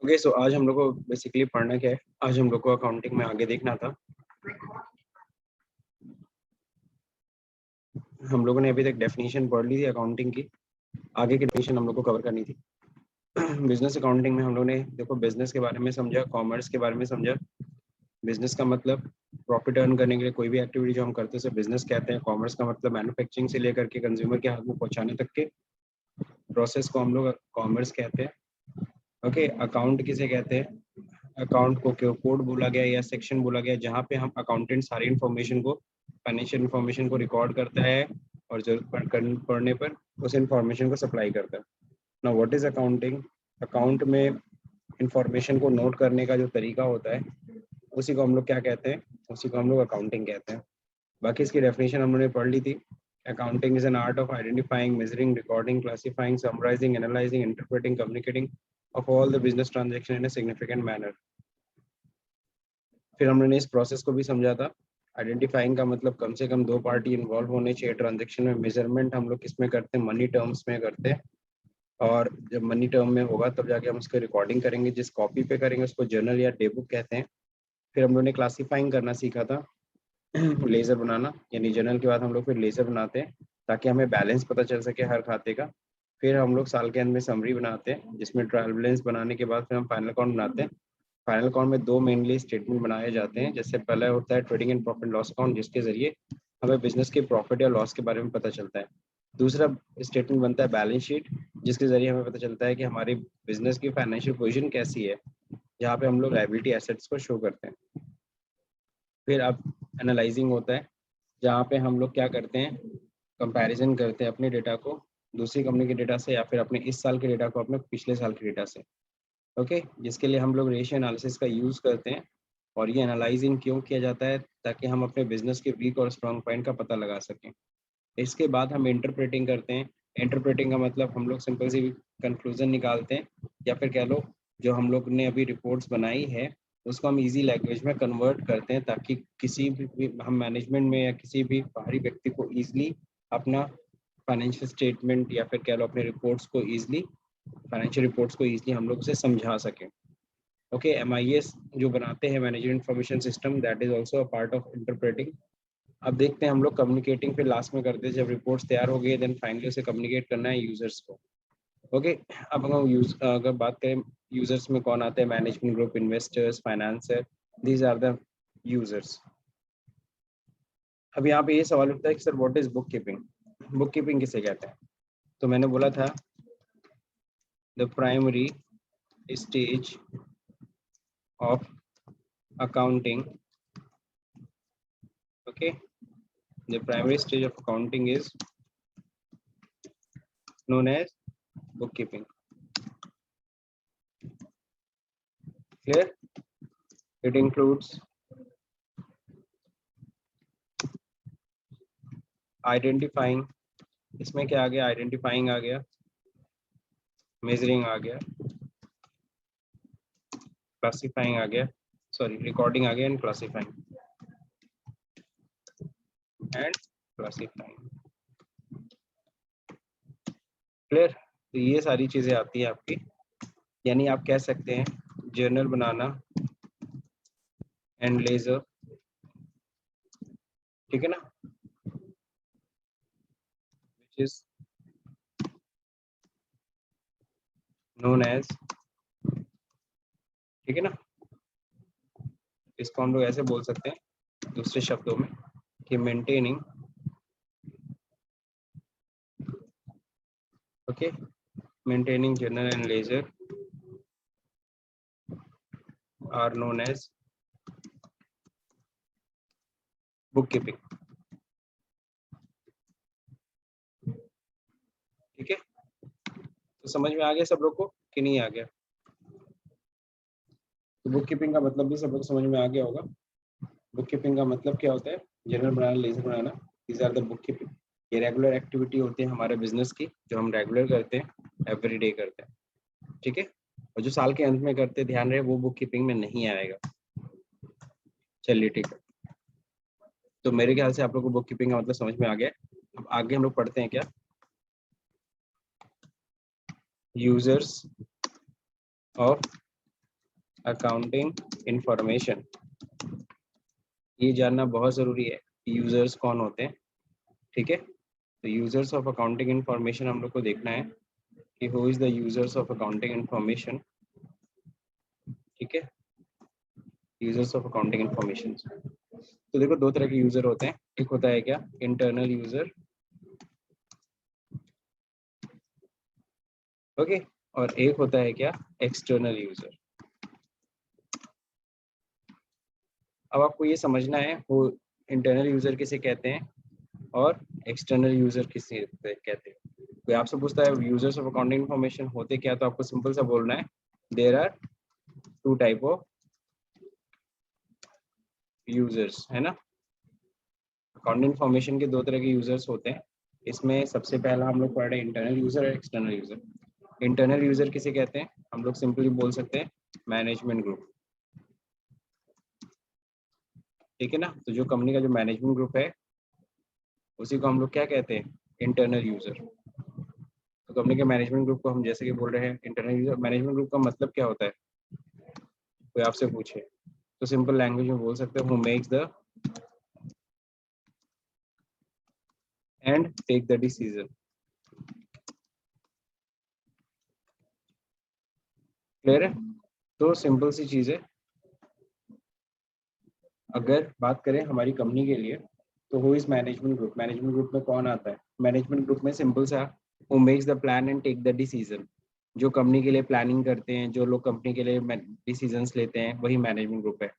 Okay, सो आज हम लोग को बेसिकली पढ़ना क्या है। आज हम लोग को अकाउंटिंग में आगे देखना था। हम लोगों ने अभी तक डेफिनेशन पढ़ ली थी अकाउंटिंग की। आगे की डेफिनेशन हम लोग को कवर करनी थी। बिजनेस अकाउंटिंग में हम लोग ने देखो बिजनेस के बारे में समझा, कॉमर्स के बारे में समझा। बिजनेस का मतलब प्रॉफिट अर्न करने के लिए कोई भी एक्टिविटी जो हम करते हैं उसे बिजनेस कहते हैं। कॉमर्स का मतलब मैन्युफैक्चरिंग से लेकर के कंज्यूमर के हाथ में पहुंचाने तक के प्रोसेस को हम लोग कॉमर्स कहते हैं। ओके, अकाउंट किसे कहते हैं? अकाउंट को कोड बोला गया या सेक्शन बोला गया जहाँ पे हम अकाउंटेंट सारी इन्फॉर्मेशन को, फाइनेंशियल इन्फॉर्मेशन को रिकॉर्ड करता है और जरूरत पड़ने पर उस इन्फॉर्मेशन को सप्लाई करता है। ना व्हाट इज अकाउंटिंग? अकाउंट में इंफॉर्मेशन को नोट करने का जो तरीका होता है उसी को हम लोग क्या कहते हैं? उसी को हम लोग अकाउंटिंग कहते हैं। बाकी इसकी डेफिनेशन हम लोगों ने पढ़ ली थी। Accounting is an art of identifying, measuring, recording, classifying, summarising, analysing, interpreting, communicating of all the business transaction in a significant manner. फिर हमने इस प्रोसेस को भी समझा था। आइडेंटिफाइंग का मतलब कम से कम दो पार्टी इन्वॉल्व होने चाहिए ट्रांजेक्शन में। मेजरमेंट हम लोग किस में करते हैं? मनी टर्म्स में करते हैं। और जब मनी टर्म में होगा तब जाके हम उसकी रिकॉर्डिंग करेंगे। जिस कॉपी पे करेंगे उसको जर्नल या डे बुक कहते हैं। फिर हम लोगों ने क्लासीफाइंग करना सीखा था, लेजर बनाना, यानी जर्नल के बाद हम लोग फिर लेजर बनाते हैं ताकि हमें बैलेंस पता चल सके हर खाते का। फिर हम लोग साल के अंत में समरी बनाते हैं जिसमें ट्रायल बैलेंस बनाने के बाद फिर हम फाइनल अकाउंट बनाते हैं। फाइनल अकाउंट में दो मेनली स्टेटमेंट बनाए जाते हैं। जैसे पहला होता है trading and profit loss account, जिसके जरिए हमें बिजनेस के प्रॉफिट या लॉस के बारे में पता चलता है। दूसरा स्टेटमेंट बनता है बैलेंस शीट, जिसके जरिए हमें पता चलता है कि हमारी बिजनेस की फाइनेंशियल पोजीशन कैसी है, जहाँ पे हम लोग लायबिलिटी एसेट्स को शो करते हैं। फिर अब एनालाइजिंग होता है जहाँ पे हम लोग क्या करते हैं? कंपैरिजन करते हैं अपने डेटा को दूसरी कंपनी के डेटा से या फिर अपने इस साल के डेटा को अपने पिछले साल के डेटा से। ओके, जिसके लिए हम लोग रेशियो एनालिसिस का यूज़ करते हैं। और ये एनालाइजिंग क्यों किया जाता है? ताकि हम अपने बिजनेस के वीक और स्ट्रॉन्ग पॉइंट का पता लगा सकें। इसके बाद हम इंटरप्रेटिंग करते हैं। इंटरप्रेटिंग का मतलब हम लोग सिंपल सी कंक्लूजन निकालते हैं, या फिर कह लो जो हम लोग ने अभी रिपोर्ट्स बनाई है उसको हम इजी लैंग्वेज में कन्वर्ट करते हैं ताकि किसी भी हम मैनेजमेंट में या किसी भी बाहरी व्यक्ति को ईजिली अपना फाइनेंशियल स्टेटमेंट या फिर कह लो अपने रिपोर्ट्स को ईजिली, फाइनेंशियल रिपोर्ट्स को ईजिली हम लोग उसे समझा सकें। ओके, MIS जो बनाते हैं management information system, that is also a part of interpreting. अब देखते हैं हम लोग कम्युनिकेटिंग फिर लास्ट में करते हैं जब रिपोर्ट्स तैयार हो गई देन फाइनली उसे कम्युनिकेट करना है यूजर्स को। ओके, अब अगर बात करें यूजर्स में कौन आते हैं? Management group, investors, financer, these are the users. अब यहाँ पे ये सवाल उठता है कि sir what is book keeping? Book keeping किसे कहते हैं? तो मैंने बोला था the primary stage of accounting. Okay, the primary stage of accounting is known as bookkeeping. Clear? It includes identifying, इसमें क्या आ गया? आइडेंटिफाइंग आ गया, मेजरिंग आ गया, क्लासिफाइंग आ गया, सॉरी रिकॉर्डिंग आ गया, एंड क्लासिफाइंग क्लियर? तो ये सारी चीजें आती है आपकी, यानी आप कह सकते हैं जर्नल बनाना एंड लेजर, ठीक है ना, which is known as, ठीक है ना, इसको हम लोग ऐसे बोल सकते हैं दूसरे शब्दों में कि maintaining, okay, maintaining journal and ledger are known as bookkeeping। ठीक है, तो समझ में आ गया सब लोग को कि नहीं आ गया? तो बुक कीपिंग का मतलब भी सब लोग समझ में आ गया होगा। बुक कीपिंग का मतलब क्या होता है? जर्नल बनाना, लेजर बनाना, these are the book keeping. ये रेगुलर एक्टिविटी होती है हमारे बिजनेस की जो हम रेगुलर करते हैं, एवरी डे करते हैं, ठीक है। और जो साल के अंत में करते हैं, ध्यान रहे वो बुक कीपिंग में नहीं आएगा। चलिए ठीक है, तो मेरे ख्याल से आप लोग को बुक कीपिंग का मतलब समझ में आ गया। अब आगे हम लोग पढ़ते हैं क्या? यूजर्स ऑफ अकाउंटिंग इंफॉर्मेशन, ये जानना बहुत ज़रूरी है कि यूजर्स कौन होते हैं, ठीक है। तो यूजर्स ऑफ अकाउंटिंग इंफॉर्मेशन हम लोग को देखना है कि who is the users of accounting information, ठीक है, यूजर्स ऑफ अकाउंटिंग इंफॉर्मेशन। तो देखो दो तरह के यूजर होते हैं, एक होता है क्या इंटरनल यूजर, ओके, और एक होता है क्या एक्सटर्नल यूजर। अब आपको ये समझना है वो इंटरनल यूजर किसे कहते हैं और एक्सटर्नल यूजर किसे कहते हैं। कोई आपसे पूछता है यूजर्स ऑफ अकाउंटिंग इंफॉर्मेशन होते क्या, तो आपको सिंपल सा बोलना है there are two type of users, है ना। अकाउंटिंग इंफॉर्मेशन के दो तरह के यूजर्स होते हैं। इसमें सबसे पहला हम लोग पढ़ रहे हैं इंटरनल यूजर और एक्सटर्नल यूजर। इंटरनल यूजर किसे कहते हैं, हम लोग सिंपली बोल सकते हैं मैनेजमेंट ग्रुप, ठीक है ना। तो जो कंपनी का जो मैनेजमेंट ग्रुप है उसी को हम लोग क्या कहते हैं, इंटरनल यूजर। तो कंपनी के मैनेजमेंट ग्रुप को हम जैसे कि बोल रहे हैं इंटरनल यूजर। मैनेजमेंट ग्रुप का मतलब क्या होता है, कोई आपसे पूछे तो सिंपल लैंग्वेज में बोल सकते हैं who makes the end take the decision. Clear है। तो सिंपल सी चीज है, अगर बात करें हमारी कंपनी के लिए तो who is management group. Management group में कौन आता है, मैनेजमेंट ग्रुप में सिंपल सा who makes the plan and take the decision. जो कंपनी के लिए प्लानिंग करते हैं, जो लोग कंपनी के लिए डिसीजंस लेते हैं, वही मैनेजमेंट ग्रुप है।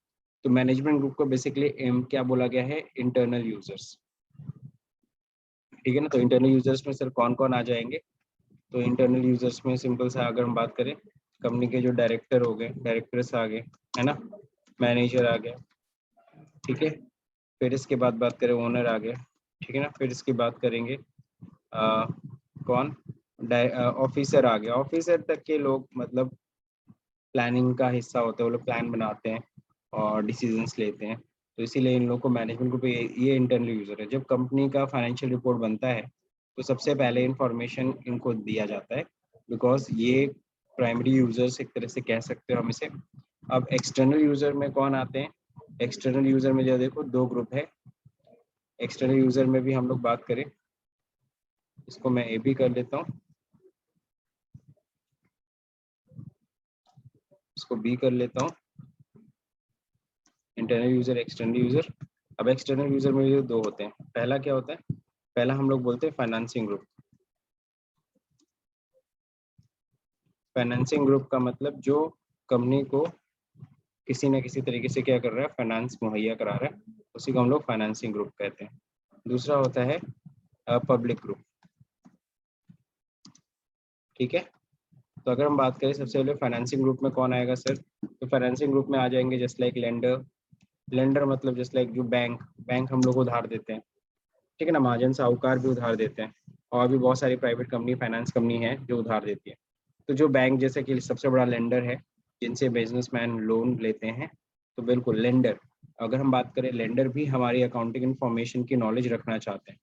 तो मैनेजमेंट ग्रुप को बेसिकली क्या बोला गया है, इंटरनल यूजर्स, ठीक है ना। तो इंटरनल यूजर्स में सर कौन कौन आ जाएंगे, तो इंटरनल यूजर्स में सिंपल सा अगर हम बात करें कंपनी के जो डायरेक्टर हो गए, डायरेक्टर्स आ गए, है ना, मैनेजर आ गया, ठीक है। फिर इसके बाद बात करें ओनर आ गया, ठीक है ना। फिर इसकी बात करेंगे कौन, ऑफिसर आ गया। ऑफिसर तक के लोग मतलब प्लानिंग का हिस्सा होते हैं, वो लोग प्लान बनाते हैं और डिसीजंस लेते हैं। तो इसीलिए इन लोगों को मैनेजमेंट ग्रुप, ये इंटरनल यूजर है। जब कंपनी का फाइनेंशियल रिपोर्ट बनता है तो सबसे पहले इंफॉर्मेशन इनको दिया जाता है, बिकॉज ये प्राइमरी यूजर्स एक तरह से कह सकते हो हम इसे। अब एक्सटर्नल यूजर में कौन आते हैं, एक्सटर्नल यूजर में जो देखो दो ग्रुप है। एक्सटर्नल यूजर में भी हम लोग बात करें, इसको मैं ए भी कर लेता हूँ, इसको बी कर लेता हूँ, इंटरनल यूजर, एक्सटर्नल यूजर। अब एक्सटर्नल यूजर में भी दो होते हैं। पहला क्या होता है, पहला हम लोग बोलते हैं फाइनेंसिंग ग्रुप। फाइनेंसिंग ग्रुप का मतलब जो कंपनी को किसी न किसी तरीके से क्या कर रहा है, फाइनेंस मुहैया करा रहा है, उसी को हम लोग फाइनेंसिंग ग्रुप कहते हैं। दूसरा होता है पब्लिक ग्रुप, ठीक है। तो अगर हम बात करें सबसे पहले फाइनेंसिंग ग्रुप में कौन आएगा सर, तो फाइनेंसिंग ग्रुप में आ जाएंगे जस्ट लाइक लेंडर। लेंडर मतलब जस्ट लाइक जो बैंक, बैंक हम लोग उधार देते हैं, ठीक है ना। महाजन साहूकार भी उधार देते हैं, और भी बहुत सारी प्राइवेट कंपनी, फाइनेंस कंपनी है जो उधार देती है। तो जो बैंक जैसे कि सबसे बड़ा लेंडर है, जिनसे बिजनेसमैन लोन लेते हैं, तो बिल्कुल लेंडर। अगर हम बात करें, लेंडर भी हमारी अकाउंटिंग इन्फॉर्मेशन की नॉलेज रखना चाहते हैं,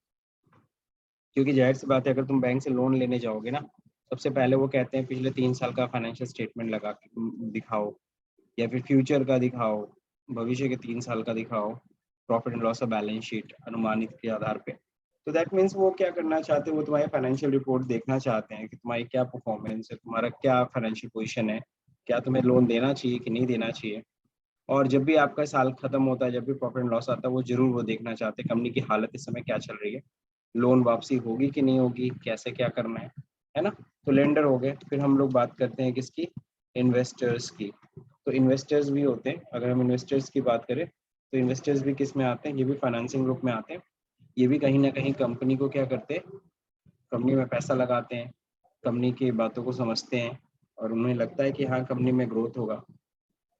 क्योंकि जाहिर सी बात है अगर तुम बैंक से लोन लेने जाओगे ना, सबसे पहले वो कहते हैं पिछले 3 साल का फाइनेंशियल स्टेटमेंट लगा के दिखाओ, या फिर फ्यूचर का दिखाओ, भविष्य के 3 साल का दिखाओ, प्रॉफिट एंड लॉस का बैलेंस शीट अनुमानित के आधार पे। तो दैट मीन्स वो क्या करना चाहते हैं, वो तुम्हारी फाइनेंशियल रिपोर्ट देखना चाहते हैं कि तुम्हारी क्या परफॉर्मेंस है, तुम्हारा क्या फाइनेंशियल पोजीशन है, क्या तुम्हें लोन देना चाहिए कि नहीं देना चाहिए। और जब भी आपका साल खत्म होता है, जब भी प्रॉफिट एंड लॉस आता है, वो जरूर वो देखना चाहते हैं कंपनी की हालत इस समय क्या चल रही है, लोन वापसी होगी कि नहीं होगी, कैसे क्या करना है ना। तो लेंडर हो गए। फिर हम लोग बात करते हैं किसकी, इन्वेस्टर्स की। तो इन्वेस्टर्स भी होते हैं। अगर हम इन्वेस्टर्स की बात करें तो इन्वेस्टर्स भी किस में आते हैं, ये भी फाइनेंसिंग ग्रुप में आते हैं। ये भी कहीं ना कहीं कंपनी को क्या करते हैं, कंपनी में पैसा लगाते हैं, कंपनी की बातों को समझते हैं, और उन्हें लगता है कि हाँ कंपनी में ग्रोथ होगा,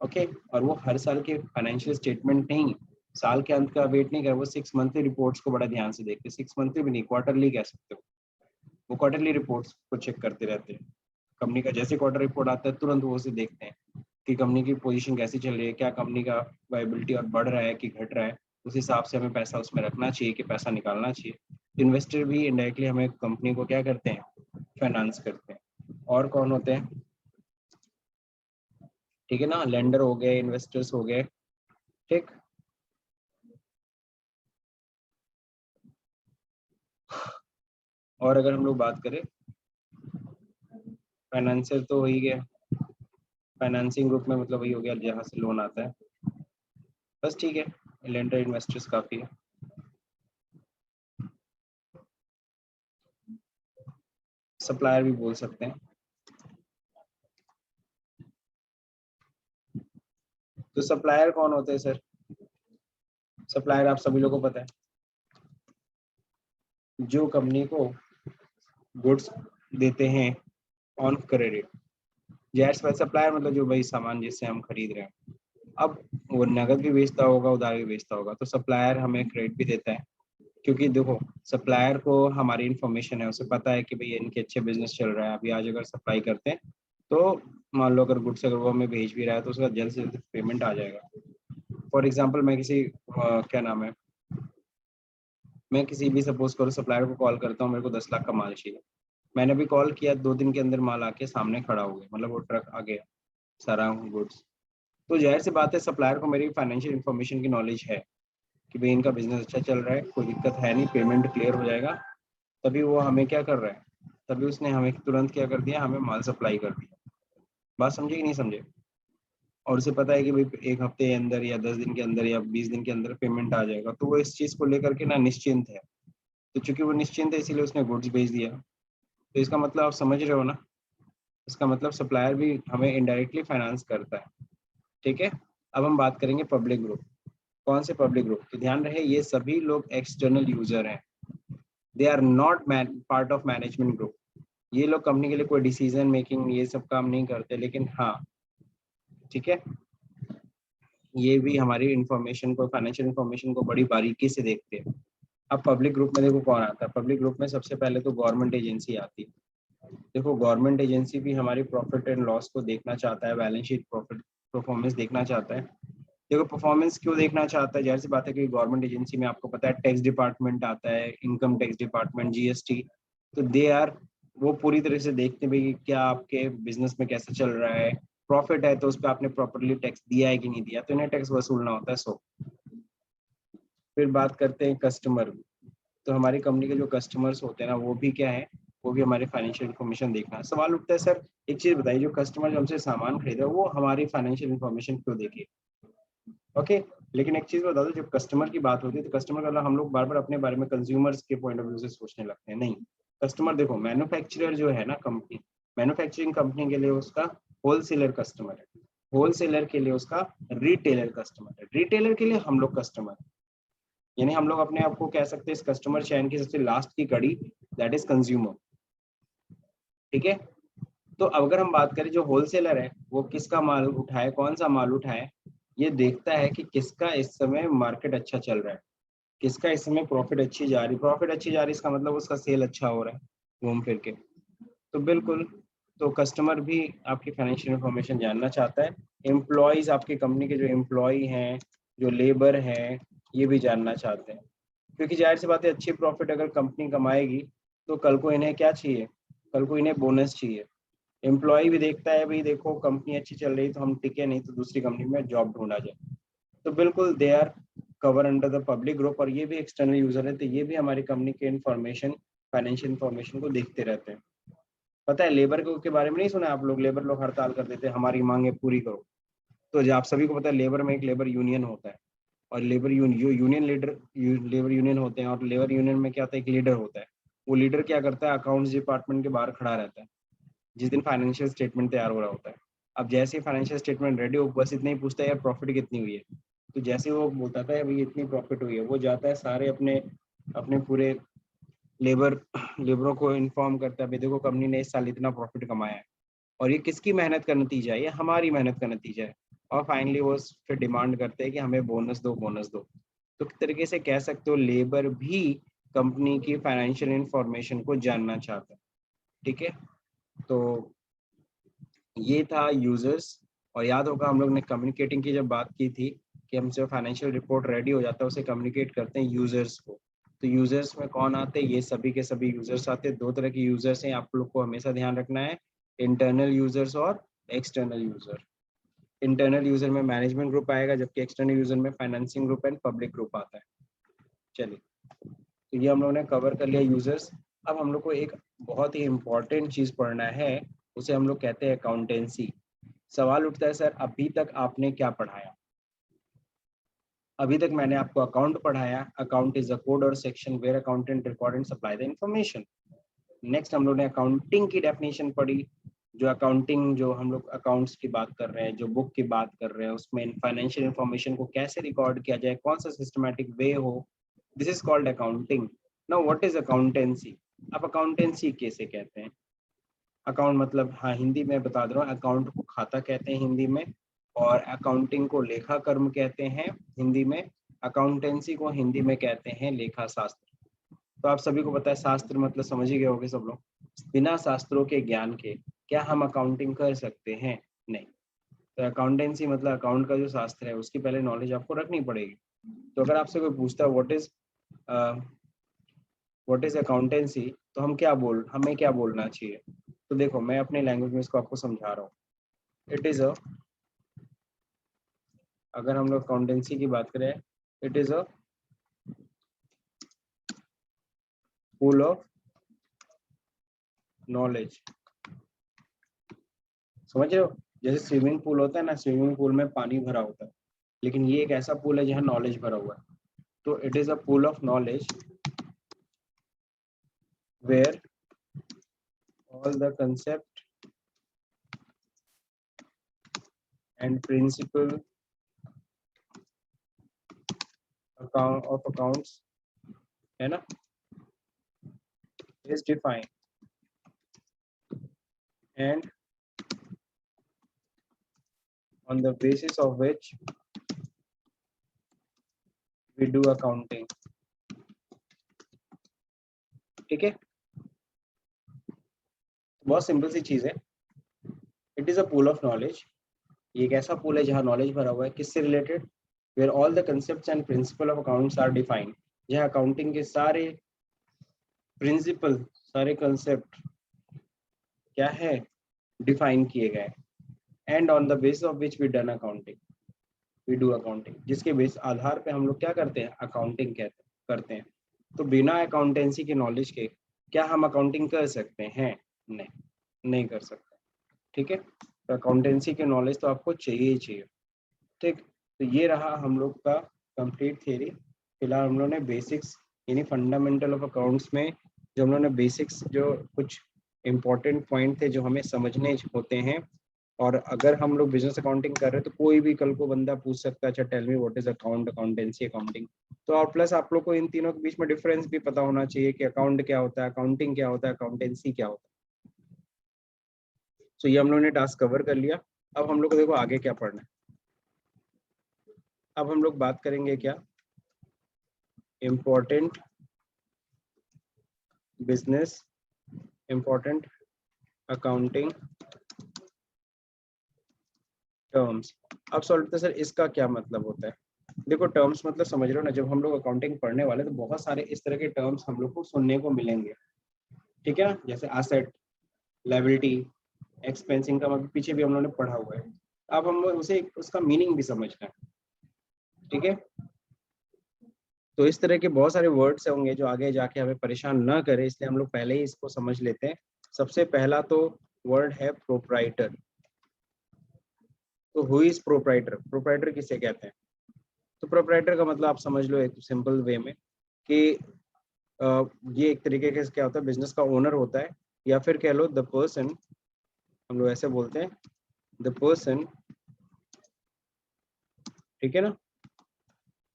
ओके। और वो हर साल के फाइनेंशियल स्टेटमेंट नहीं, साल के अंत का वेट नहीं कर, वो 6 मंथली रिपोर्ट्स को बड़ा ध्यान से देखते हैं। 6 मंथली भी नहीं, क्वार्टरली कह सकते हो। वो क्वार्टरली रिपोर्ट्स को चेक करते रहते हैं। कंपनी का जैसे क्वार्टर रिपोर्ट आता है तुरंत वो उसे देखते हैं कि कंपनी की पोजीशन कैसी चल रही है, क्या कंपनी का वायबिलिटी और बढ़ रहा है कि घट रहा है, उस हिसाब से हमें पैसा उसमें रखना चाहिए कि पैसा निकालना चाहिए। इन्वेस्टर भी इनडायरेक्टली हमें कंपनी को क्या करते हैं, फाइनेंस करते हैं। और कौन होते हैं, ठीक है ना, लेंडर हो गए, इन्वेस्टर्स हो गए, ठीक। और अगर हम लोग बात करें फाइनेंशियल तो वही गया, फाइनेंसिंग ग्रुप में मतलब वही हो गया जहाँ से लोन आता है, बस ठीक है, लेंडर इन्वेस्टर्स काफी है। सप्लायर भी बोल सकते हैं। तो सप्लायर कौन होते हैं सर? सप्लायर आप सभी लोगों को पता है, जो कंपनी को गुड्स देते हैं ऑन क्रेडिट। जैस सप्लायर मतलब जो वही सामान जिससे हम खरीद रहे हैं, अब वो नगद भी बेचता होगा, उधार भी बेचता होगा, तो सप्लायर हमें क्रेडिट भी देता है। क्योंकि देखो, सप्लायर को हमारी इन्फॉर्मेशन है, उसे पता है कि भाई इनके अच्छे बिजनेस चल रहा है, अभी आज अगर सप्लाई करते हैं तो मान लो अगर गुड्स अगर वो हमें भेज भी रहा है तो उसका जल्द से जल्द पेमेंट आ जाएगा। फॉर एग्जाम्पल मैं किसी क्या नाम है, मैं किसी भी सपोज करो सप्लायर को कॉल करता हूँ, मेरे को 10 लाख का माल चाहिए, मैंने भी कॉल किया, 2 दिन के अंदर माल आके सामने खड़ा हो गया, मतलब वो ट्रक आ गया सारा गुड्स, तो जाहिर सी बात है सप्लायर को मेरी फाइनेंशियल इन्फॉर्मेशन की नॉलेज है कि भाई इनका बिजनेस अच्छा चल रहा है, कोई दिक्कत है नहीं, पेमेंट क्लियर हो जाएगा, तभी वो हमें क्या कर रहा है, तभी उसने हमें तुरंत क्या कर दिया, हमें माल सप्लाई कर दिया। बात समझे कि नहीं समझे? और उसे पता है कि भाई 1 हफ्ते के अंदर या 10 दिन के अंदर या 20 दिन के अंदर पेमेंट आ जाएगा, तो वो इस चीज को लेकर के ना निश्चिंत है। तो चूंकि वो निश्चिंत है इसीलिए उसने गुड्स भेज दिया। तो इसका मतलब आप समझ रहे हो ना, इसका मतलब सप्लायर भी हमें इनडायरेक्टली फाइनेंस करता है। ठीक है। अब हम बात करेंगे पब्लिक ग्रुप। कौन से पब्लिक ग्रुप? तो ध्यान रहे ये सभी लोग एक्सटर्नल यूजर हैं, they are not part of management group. ये लोग कंपनी के लिए कोई डिसीजन मेकिंग ये सब काम नहीं करते, लेकिन हाँ ठीक है, ये भी हमारी इंफॉर्मेशन को, फाइनेंशियल इंफॉर्मेशन को बड़ी बारीकी से देखते हैं। अब पब्लिक ग्रुप में देखो कौन आता है। पब्लिक ग्रुप में सबसे पहले तो गवर्नमेंट एजेंसी आती है। देखो गवर्नमेंट एजेंसी भी हमारी प्रॉफिट एंड लॉस को देखना चाहता है, बैलेंस शीट प्रॉफिट परफॉर्मेंस देखना चाहता है। देखो परफॉर्मेंस क्यों देखना चाहता है, जाहिर सी बात है कि गवर्नमेंट एजेंसी में आपको पता है टैक्स डिपार्टमेंट आता है, इनकम टैक्स डिपार्टमेंट, जीएसटी, तो दे आर, वो पूरी तरह से देखते हैं भाई क्या आपके बिजनेस में कैसा चल रहा है, प्रॉफिट है तो उस पर आपने प्रॉपरली टैक्स दिया है कि नहीं दिया, तो इन्हें टैक्स वसूलना होता है। सो फिर बात करते हैं कस्टमर। तो हमारी कंपनी के जो कस्टमर्स होते हैं ना, वो भी क्या है, वो भी हमारी फाइनेंशियल इन्फॉर्मेशन देखना है। सवाल उठता है सर एक चीज बताइए, जो कस्टमर जो हमसे सामान खरीदा वो हमारी फाइनेंशियल इन्फॉर्मेशन क्यों देखे? ओके, लेकिन एक चीज बता दो, जब कस्टमर की बात होती है तो कस्टमर का हम लोग बार बार अपने बारे में कंज्यूमर्स के पॉइंट ऑफ व्यू से सोचने लगते हैं। नहीं, कस्टमर देखो, मैन्युफैक्चरर जो है ना कंपनी, मैन्युफैक्चरिंग कंपनी के लिए उसका होलसेलर कस्टमर है, होलसेलर के लिए उसका रिटेलर कस्टमर है, रिटेलर के लिए हम लोग कस्टमर है। यानी हम लोग अपने आप को कह सकते हैं इस कस्टमर चैन की सबसे लास्ट की कड़ी, दैट इज कंज्यूमर। ठीक है। तो अगर हम बात करें जो होलसेलर है वो किसका माल उठाए, कौन सा माल उठाए, ये देखता है कि किसका इस समय मार्केट अच्छा चल रहा है, किसका इस समय प्रॉफिट अच्छी जा रही, प्रॉफिट अच्छी जा रही इसका मतलब उसका सेल अच्छा हो रहा है घूम फिर के। तो बिल्कुल, तो कस्टमर भी आपकी फाइनेंशियल इंफॉर्मेशन जानना चाहता है। एम्प्लॉयज, आपकी कंपनी के जो एम्प्लॉय हैं, जो लेबर हैं, ये भी जानना चाहते हैं। क्योंकि जाहिर सी बात है अच्छी प्रॉफिट अगर कंपनी कमाएगी तो कल को इन्हें क्या चाहिए, कल को इन्हें बोनस चाहिए। एम्प्लॉय भी देखता है भाई देखो कंपनी अच्छी चल रही तो हम टिके, नहीं तो दूसरी कंपनी में जॉब ढूंढा जाए। तो बिल्कुल they are cover under the public group, और ये भी एक्सटर्नल यूजर है, तो ये भी हमारी कंपनी के इन्फॉर्मेशन, फाइनेंशियल इन्फॉर्मेशन को देखते रहते हैं। पता है लेबर के बारे में नहीं सुना आप लोग? लेबर लोग हड़ताल कर देते हैं हमारी मांगे पूरी करो। तो जो आप सभी को पता है लेबर में एक लेबर यूनियन होता है, और labour union leader, labour union होते हैं, और लेबर यूनियन में क्या होता है, एक लीडर होता है। वो लीडर क्या करता है, अकाउंट्स डिपार्टमेंट के बाहर खड़ा रहता है जिस दिन फाइनेंशियल स्टेटमेंट तैयार हो रहा होता है। अब जैसे ही फाइनेंशियल स्टेटमेंट रेडी हो, बस इतना ही पूछता है यार प्रॉफिट कितनी हुई है। तो जैसे वो बताता है भाई इतनी प्रॉफिट हुई है, वो जाता है सारे अपने अपने पूरे लेबरों को इन्फॉर्म करता है भाई देखो कंपनी ने इस साल इतना प्रॉफिट कमाया है, और ये किसकी मेहनत का नतीजा है, ये हमारी मेहनत का नतीजा है। और फाइनली वो फिर डिमांड करते हैं कि हमें बोनस दो, बोनस दो। तो एक तरीके से कह सकते हो लेबर भी कंपनी की फाइनेंशियल इंफॉर्मेशन को जानना चाहता है। ठीक है। तो ये था यूजर्स। और याद होगा हम लोग ने कम्युनिकेटिंग की जब बात की थी कि हमसे फाइनेंशियल रिपोर्ट रेडी हो जाता है उसे कम्युनिकेट करते हैं यूजर्स को। तो यूजर्स में कौन आते हैं, ये सभी के सभी यूजर्स आते हैं। 2 तरह के यूजर्स हैं, आप लोग को हमेशा ध्यान रखना है, इंटरनल यूजर्स और एक्सटर्नल यूजर। इंटरनल यूजर में मैनेजमेंट ग्रुप आएगा, जबकि एक्सटर्नल यूजर में financing group and public group आता है। चलिए, तो ये हम लोगों ने कवर कर लिया यूजर्स। अब हम लोग को एक बहुत ही इम्पोर्टेंट चीज पढ़ना है, उसे हम लोग कहते हैं अकाउंटेंसी। सवाल उठता है, सर अभी तक आपने क्या पढ़ाया? अभी तक मैंने आपको अकाउंट पढ़ाया। अकाउंट इज अ कोड और section where accountant record and supply the information. Next हम लोग ने अकाउंटिंग की डेफिनेशन पढ़ी, जो अकाउंटिंग, जो हम लोग अकाउंट्स की बात कर रहे हैं, जो बुक की बात कर रहे हैं, उसमें फाइनेंशियल इंफॉर्मेशन को कैसे रिकॉर्ड किया जाए, कौन सा सिस्टमैटिक वे हो, this is called accounting. Now what is accountancy? अब अकाउंटेंसी कैसे कहते हैं? अकाउंट मतलब, हाँ हिंदी में बता दे रहा हूँ, अकाउंट को खाता कहते हैं हिंदी में, और अकाउंटिंग को लेखा कर्म कहते हैं हिंदी में, अकाउंटेंसी को हिंदी में कहते हैं लेखा शास्त्र। तो आप सभी को पता है शास्त्र मतलब समझ ही गए होंगे सब लोग। बिना शास्त्रों के ज्ञान के क्या हम अकाउंटिंग कर सकते हैं? नहीं। तो अकाउंटेंसी मतलब अकाउंट का जो शास्त्र है उसकी पहले नॉलेज आपको रखनी पड़ेगी। तो अगर आपसे कोई पूछता है व्हाट इज अकाउंटेंसी, तो हमें क्या बोलना चाहिए? तो देखो, मैं अपने लैंग्वेज में इसको आपको समझा रहा हूँ। इट इज अ, अगर हम लोग अकाउंटेंसी की बात करें, it is a pool of knowledge. समझ रहे हो? जैसे स्विमिंग पूल होता है ना, स्विमिंग पूल में पानी भरा होता है, लेकिन ये एक ऐसा पूल है जहाँ नॉलेज भरा हुआ है। तो it is a pool of knowledge where all the concept and principle of accounts, है ना, is defined and on the basis of which we do accounting। ठीक है, बहुत सिंपल सी चीज है। It is a pool of knowledge, ये एक ऐसा पूल है जहाँ नॉलेज भरा हुआ है, किससे related? Where all the concepts and principle of accounts are defined, जहाँ अकाउंटिंग के सारे प्रिंसिपल, सारे कंसेप्ट क्या है, डिफाइन किए गए। And on the basis of which we done accounting, we do accounting, जिसके बेस आधार पे हम लोग क्या करते हैं, अकाउंटिंग करते हैं। तो बिना अकाउंटेंसी की नॉलेज के क्या हम अकाउंटिंग कर सकते हैं? नहीं, नहीं कर सकते। ठीक है, तो अकाउंटेंसी की नॉलेज तो आपको चाहिए ही चाहिए। ठीक, तो ये रहा हम लोग का कंप्लीट थियरी। फिलहाल हम लोग ने बेसिक्स यानी फंडामेंटल ऑफ अकाउंट्स में जो हम लोग ने बेसिक्स, जो कुछ इंपॉर्टेंट पॉइंट थे जो हमें समझने होते हैं, और अगर हम लोग बिजनेस अकाउंटिंग कर रहे हैं तो कोई भी कल को बंदा पूछ सकता है, अच्छा tell me what is account, accountancy, accounting. तो और प्लस आप लोग को इन तीनों के बीच में डिफरेंस भी पता होना चाहिए कि अकाउंट क्या होता है, अकाउंटिंग क्या होता है, अकाउंटेंसी क्या होता है। तो ये हम लोग ने टास्क कवर कर लिया। अब हम लोग को देखो आगे क्या पढ़ना है। अब हम लोग बात करेंगे क्या, important business, important accounting terms. अब सॉल्व करते सर इसका क्या मतलब होता है? देखो टर्म्स मतलब समझ रहे हो ना, जब हम लोग अकाउंटिंग पढ़ने वाले तो बहुत सारे इस तरह के टर्म्स हम लोग को सुनने को मिलेंगे। ठीक है ना, जैसे एसेट, लायबिलिटी, एक्सपेंस, इनकम, अभी पीछे भी हम लोगों ने पढ़ा हुआ है। अब हम लोग उसे उसका मीनिंग भी समझना है। ठीक है, तो इस तरह के बहुत सारे वर्ड्स होंगे जो आगे जाके हमें परेशान ना करे, इसलिए हम लोग पहले ही इसको समझ लेते हैं। सबसे पहला तो वर्ड है प्रोप्राइटर। तो हु इज प्रोप्राइटर? प्रोप्राइटर किसे कहते हैं? तो प्रोप्राइटर का मतलब आप समझ लो एक सिंपल वे में कि ये एक तरीके के क्या होता है, बिजनेस का ओनर होता है, या फिर कह लो द पर्सन, हम लोग ऐसे बोलते हैं, द पर्सन, ठीक है ना,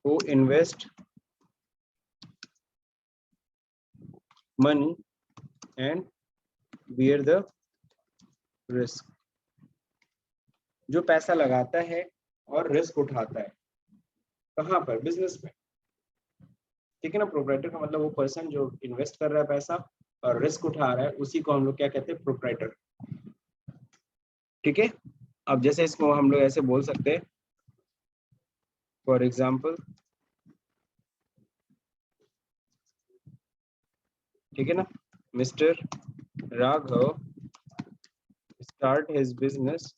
who invest money and bear the risk, जो पैसा लगाता है और रिस्क उठाता है, कहाँ पर? बिजनेस में। ठीक है ना, प्रोप्राइटर का मतलब वो पर्सन जो इन्वेस्ट कर रहा है पैसा और रिस्क उठा रहा है, उसी को हम लोग क्या कहते हैं, प्रोप्राइटर। ठीक है, अब जैसे इसको हम लोग ऐसे बोल सकते हैं, फॉर एग्जाम्पल, ठीक है ना, mister Raghav start his business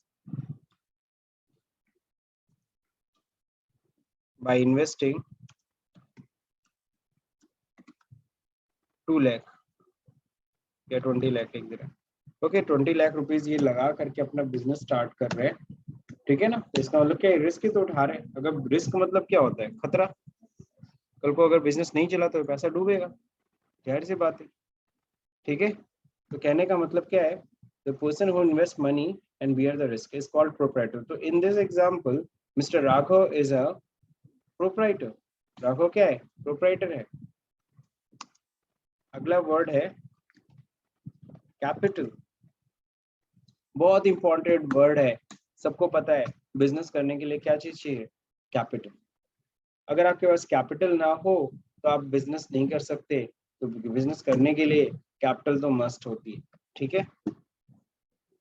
by investing 2 lakh या 20 लाख लिख दे रहे हैं। ओके 20 लाख रुपीज ये लगा करके अपना बिजनेस स्टार्ट कर रहे हैं, ठीक है ना। इसका मतलब क्या है, रिस्क ही तो उठा रहे हैं। अगर रिस्क मतलब क्या होता है, खतरा। कल को अगर बिजनेस नहीं चला तो पैसा डूबेगा, जाहिर सी बात है, ठीक है। तो कहने का मतलब क्या है, the person who invest money and bear the risk is called proprietor. तो in this example mister Raghav is a proprietor. Raghav क्या है, प्रोप्राइटर है। अगला वर्ड है कैपिटल, बहुत इंपॉर्टेंट वर्ड है, सबको पता है बिजनेस करने के लिए क्या चीज चाहिए, कैपिटल। अगर आपके पास कैपिटल ना हो तो आप बिजनेस नहीं कर सकते। तो बिजनेस करने के लिए कैपिटल तो मस्ट होती है, ठीक है।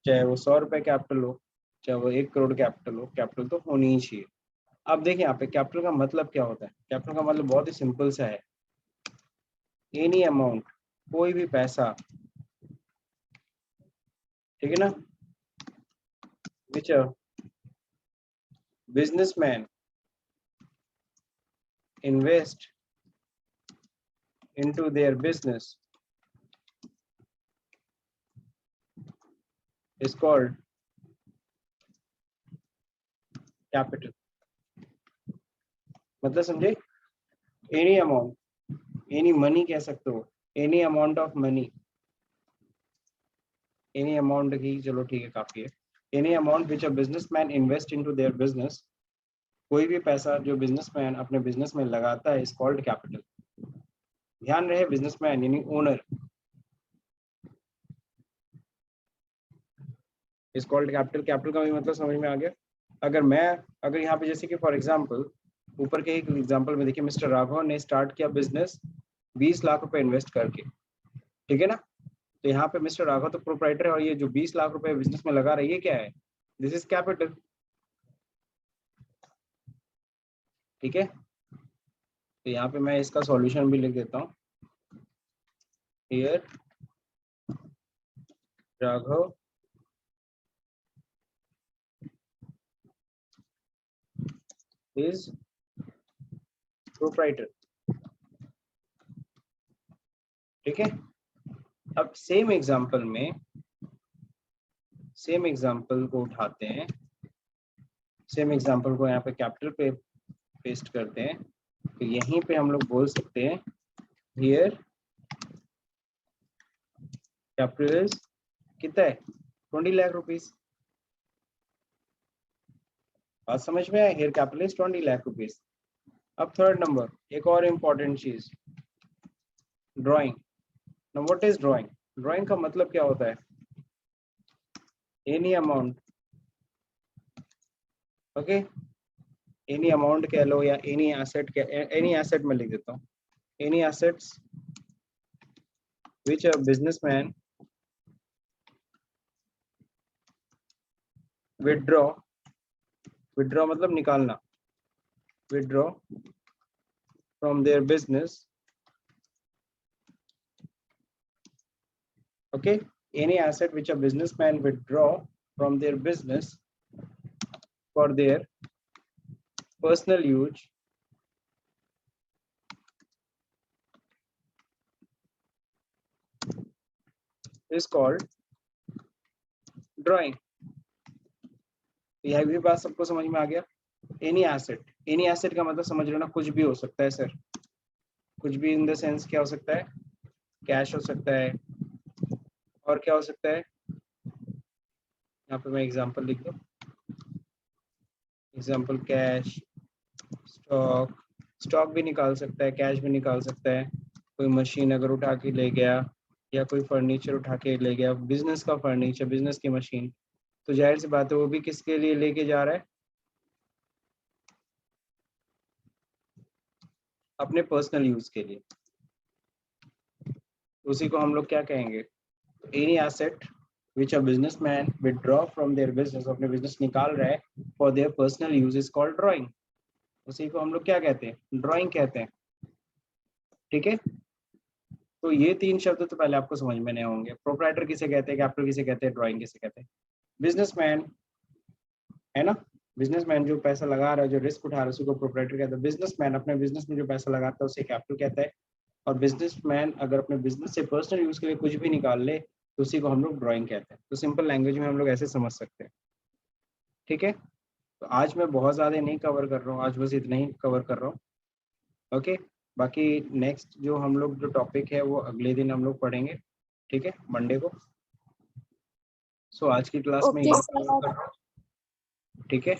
चाहे वो 100 रुपए कैपिटल हो, चाहे वो 1 करोड़ कैपिटल हो, कैपिटल तो होनी ही चाहिए। अब देखिए यहाँ पे कैपिटल का मतलब क्या होता है। कैपिटल का मतलब बहुत ही सिंपल सा है, एनी अमाउंट, कोई भी पैसा, ठीक है ना, which a businessman invest into their business is called capital। मतलब समझे, एनी अमाउंट, एनी मनी कह सकते हो, any amount of money, any amount की चलो ठीक है काफी है, any amount which a businessman invest into their business, कोई भी पैसा जो बिजनेसमैन अपने बिजनेस में लगाता है इज कॉल्ड कैपिटल। ध्यान रहे बिजनेसमैन यानी owner is called capital. Capital का भी मतलब समझ में आ गया। अगर यहाँ पे जैसे कि फॉर एग्जांपल ऊपर के एक एग्जांपल में देखिए, मिस्टर राघव ने स्टार्ट किया बिजनेस 20 लाख रुपए इन्वेस्ट करके, ठीक है ना। तो यहाँ पे मिस्टर राघव तो प्रोप्राइटर है, और ये जो 20 लाख रुपए बिजनेस में लगा रहा है ये क्या है, दिस इज कैपिटल, ठीक है। तो यहाँ पे मैं इसका सॉल्यूशन भी लिख देता हूँ, हियर राघव इज प्रोप्राइटर, ठीक है। अब सेम एग्जांपल को उठाते हैं, सेम एग्जांपल को यहाँ पे कैपिटल पे पेस्ट करते हैं। तो यहीं पे हम लोग बोल सकते हैं हियर कैपिटल इज कितना है, 20 लाख रुपीज। बात समझ में आया, here capital is 20 lakh rupees. अब थर्ड नंबर, एक और इम्पोर्टेंट चीज, drawing. Now what is drawing, drawing का मतलब क्या होता है, any amount, okay, any amount कह लो या एनी एसेट, एनी एसेट में लिख देता हूँ, any assets which a businessman withdraw, withdraw मतलब निकालना, withdraw from their business, okay, any asset which a businessman withdraw from their business for their personal use is called drawing। यह भी बात सबको समझ में आ गया। एनी एसेट का मतलब समझ लेना कुछ भी हो सकता है सर, कुछ भी इन द सेंस क्या हो सकता है, कैश हो सकता है, और क्या हो सकता है, यहाँ पे मैं एग्जांपल लिख दूं, एग्जांपल कैश, स्टॉक, स्टॉक भी निकाल सकता है, कैश भी निकाल सकता है, कोई मशीन अगर उठा के ले गया या कोई फर्नीचर उठा के ले गया, बिजनेस का फर्नीचर, बिजनेस की मशीन, तो जाहिर सी बात है वो भी किसके लिए लेके जा रहा है, अपने पर्सनल यूज के लिए। उसी को हम लोग क्या कहेंगे, any asset which a businessman withdraw from their business, अपने बिजनेस निकाल रहा है for their personal use is called drawing. उसी को हम लोग क्या कहते हैं, ड्राइंग कहते हैं, ठीक है। तो ये 3 शब्द तो पहले आपको समझ में नहीं होंगे, प्रोप्राइटर किसे कहते हैं, कैपिटल किसे कहते हैं, ड्राइंग किसे कहते हैं। बिजनेसमैन है ना, बिजनेसमैन जो पैसा लगा रहा है, जो रिस्क उठा रहा है, उसी को प्रोप्राइटर कहता है। बिजनेसमैन अपने बिजनेस में जो पैसा लगाता है उसे कैपिटल कहता है। और बिजनेसमैन अगर अपने बिजनेस से पर्सनल यूज के लिए कुछ भी निकाल ले तो उसी को हम लोग ड्राइंग कहते हैं। तो सिंपल लैंग्वेज में हम लोग ऐसे समझ सकते हैं। ठीक है, तो आज मैं बहुत ज़्यादा नहीं कवर कर रहा हूँ, आज बस इतना ही कवर कर रहा हूँ। ओके, बाकी नेक्स्ट जो हम लोग जो टॉपिक है वो अगले दिन हम लोग पढ़ेंगे। ठीक है, मंडे को। सो आज की क्लास में ओके यही सर। cover कर रहा हूँ। ठीक है।